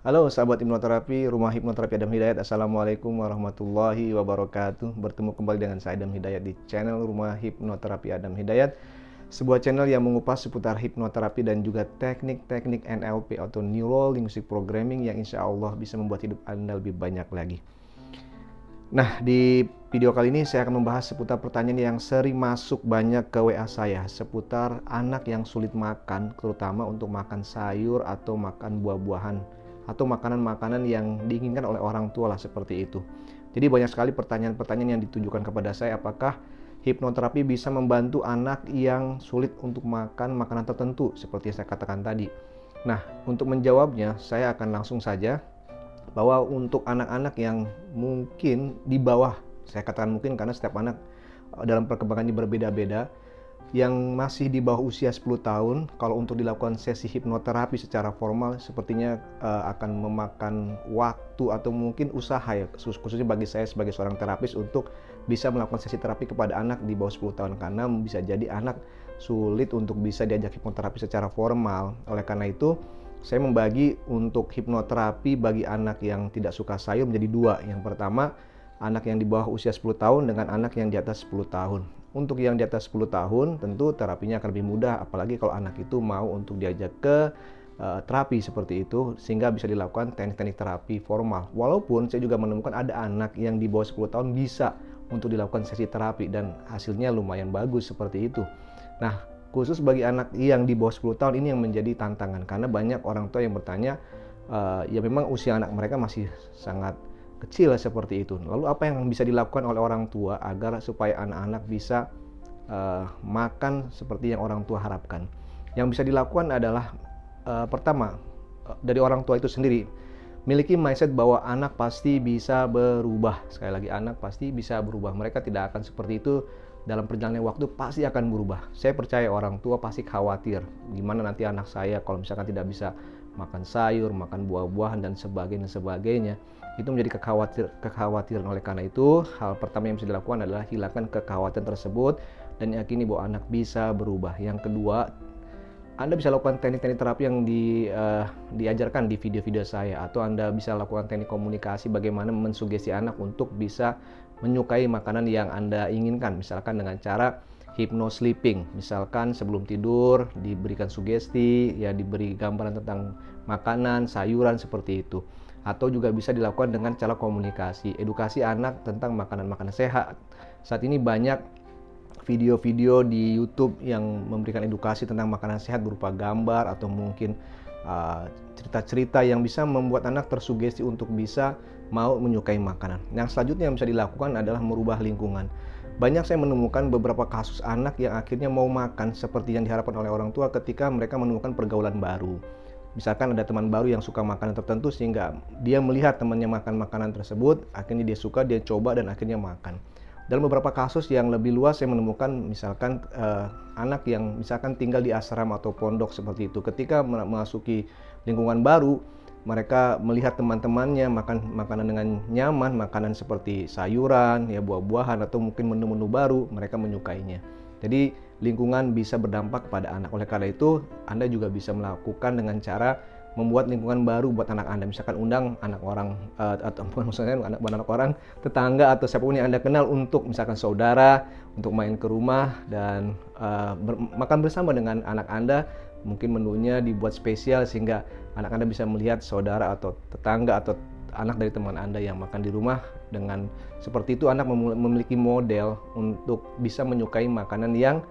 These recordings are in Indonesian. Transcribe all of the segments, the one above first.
Halo sahabat hipnoterapi, Rumah Hipnoterapi Adam Hidayat. Assalamualaikum warahmatullahi wabarakatuh. Bertemu kembali dengan saya Adam Hidayat di channel Rumah Hipnoterapi Adam Hidayat, sebuah channel yang mengupas seputar hipnoterapi dan juga teknik-teknik NLP atau Neuro Linguistic Programming yang insya Allah bisa membuat hidup Anda lebih banyak lagi. Nah, di video kali ini saya akan membahas seputar pertanyaan yang sering masuk banyak ke WA saya, seputar anak yang sulit makan, terutama untuk makan sayur atau makan buah-buahan atau makanan-makanan yang diinginkan oleh orang tua lah, seperti itu. Jadi banyak sekali pertanyaan-pertanyaan yang ditujukan kepada saya, apakah hipnoterapi bisa membantu anak yang sulit untuk makan makanan tertentu seperti yang saya katakan tadi. Nah, untuk menjawabnya saya akan langsung saja bahwa untuk anak-anak yang mungkin di bawah, saya katakan mungkin karena setiap anak dalam perkembangannya berbeda-beda, yang masih di bawah usia 10 tahun, kalau untuk dilakukan sesi hipnoterapi secara formal sepertinya akan memakan waktu atau mungkin usaha ya, khususnya bagi saya sebagai seorang terapis untuk bisa melakukan sesi terapi kepada anak di bawah 10 tahun, karena bisa jadi anak sulit untuk bisa diajak hipnoterapi secara formal. Oleh karena itu, saya membagi untuk hipnoterapi bagi anak yang tidak suka sayur menjadi dua. Yang pertama, anak yang di bawah usia 10 tahun dengan anak yang di atas 10 tahun. Untuk yang di atas 10 tahun tentu terapinya akan lebih mudah, apalagi kalau anak itu mau untuk diajak ke terapi seperti itu, sehingga bisa dilakukan teknik-teknik terapi formal. Walaupun saya juga menemukan ada anak yang di bawah 10 tahun bisa untuk dilakukan sesi terapi dan hasilnya lumayan bagus seperti itu. Nah, khusus bagi anak yang di bawah 10 tahun ini yang menjadi tantangan, karena banyak orang tua yang bertanya, ya memang usia anak mereka masih sangat kecil seperti itu. Lalu apa yang bisa dilakukan oleh orang tua agar supaya anak-anak bisa makan seperti yang orang tua harapkan? Yang bisa dilakukan adalah pertama, dari orang tua itu sendiri miliki mindset bahwa anak pasti bisa berubah. Sekali lagi, anak pasti bisa berubah. Mereka tidak akan seperti itu dalam perjalanan waktu, pasti akan berubah. Saya percaya orang tua pasti khawatir gimana nanti anak saya kalau misalkan tidak bisa makan sayur, makan buah-buahan dan sebagainya. Itu menjadi kekhawatiran. Oleh karena itu, hal pertama yang bisa dilakukan adalah hilangkan kekhawatiran tersebut dan yakini bahwa anak bisa berubah. Yang kedua, Anda bisa lakukan teknik-teknik terapi yang diajarkan di video-video saya, atau Anda bisa lakukan teknik komunikasi bagaimana mensugesti anak untuk bisa menyukai makanan yang Anda inginkan, misalkan dengan cara hypno sleeping. Misalkan sebelum tidur diberikan sugesti, ya diberi gambaran tentang makanan, sayuran seperti itu. Atau juga bisa dilakukan dengan cara komunikasi, edukasi anak tentang makanan-makanan sehat. Saat ini banyak video-video di YouTube yang memberikan edukasi tentang makanan sehat berupa gambar atau mungkin cerita-cerita yang bisa membuat anak tersugesti untuk bisa mau menyukai makanan. Yang selanjutnya yang bisa dilakukan adalah merubah lingkungan. Banyak saya menemukan beberapa kasus anak yang akhirnya mau makan seperti yang diharapkan oleh orang tua ketika mereka menemukan pergaulan baru. Misalkan ada teman baru yang suka makanan tertentu sehingga dia melihat temannya makan makanan tersebut, akhirnya dia suka, dia coba dan akhirnya makan. Dalam beberapa kasus yang lebih luas saya menemukan misalkan anak yang misalkan tinggal di asrama atau pondok seperti itu, ketika memasuki lingkungan baru, mereka melihat teman-temannya makan makanan dengan nyaman, makanan seperti sayuran, ya buah-buahan atau mungkin menu-menu baru, mereka menyukainya. Jadi lingkungan bisa berdampak kepada anak. Oleh karena itu, Anda juga bisa melakukan dengan cara membuat lingkungan baru buat anak Anda. Misalkan undang anak orang atau maksudnya anak orang, tetangga atau siapapun yang Anda kenal untuk misalkan saudara untuk main ke rumah dan makan bersama dengan anak Anda. Mungkin menunya dibuat spesial sehingga anak Anda bisa melihat saudara atau tetangga atau anak dari teman Anda yang makan di rumah. Dengan seperti itu anak memiliki model untuk bisa menyukai makanan yang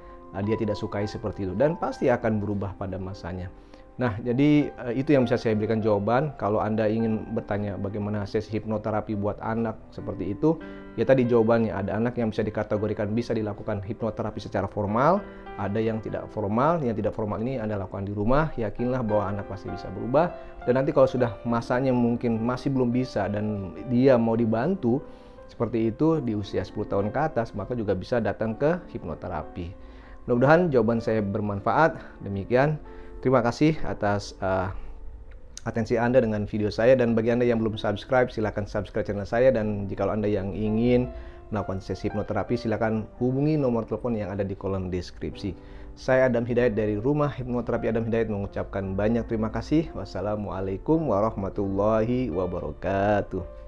dia tidak sukai seperti itu, dan pasti akan berubah pada masanya. Nah, jadi itu yang bisa saya berikan jawaban. Kalau Anda ingin bertanya bagaimana sesi hipnoterapi buat anak seperti itu, ya tadi jawabannya, ada anak yang bisa dikategorikan bisa dilakukan hipnoterapi secara formal, ada yang tidak formal. Yang tidak formal ini Anda lakukan di rumah, yakinlah bahwa anak pasti bisa berubah. Dan nanti kalau sudah masanya mungkin masih belum bisa dan dia mau dibantu seperti itu di usia 10 tahun ke atas, maka juga bisa datang ke hipnoterapi. Mudah-mudahan jawaban saya bermanfaat. Demikian. Terima kasih atas atensi Anda dengan video saya, dan bagi Anda yang belum subscribe, silakan subscribe channel saya, dan jika Anda yang ingin melakukan sesi hipnoterapi, silakan hubungi nomor telepon yang ada di kolom deskripsi. Saya Adam Hidayat dari Rumah Hipnoterapi Adam Hidayat mengucapkan banyak terima kasih. Wassalamualaikum warahmatullahi wabarakatuh.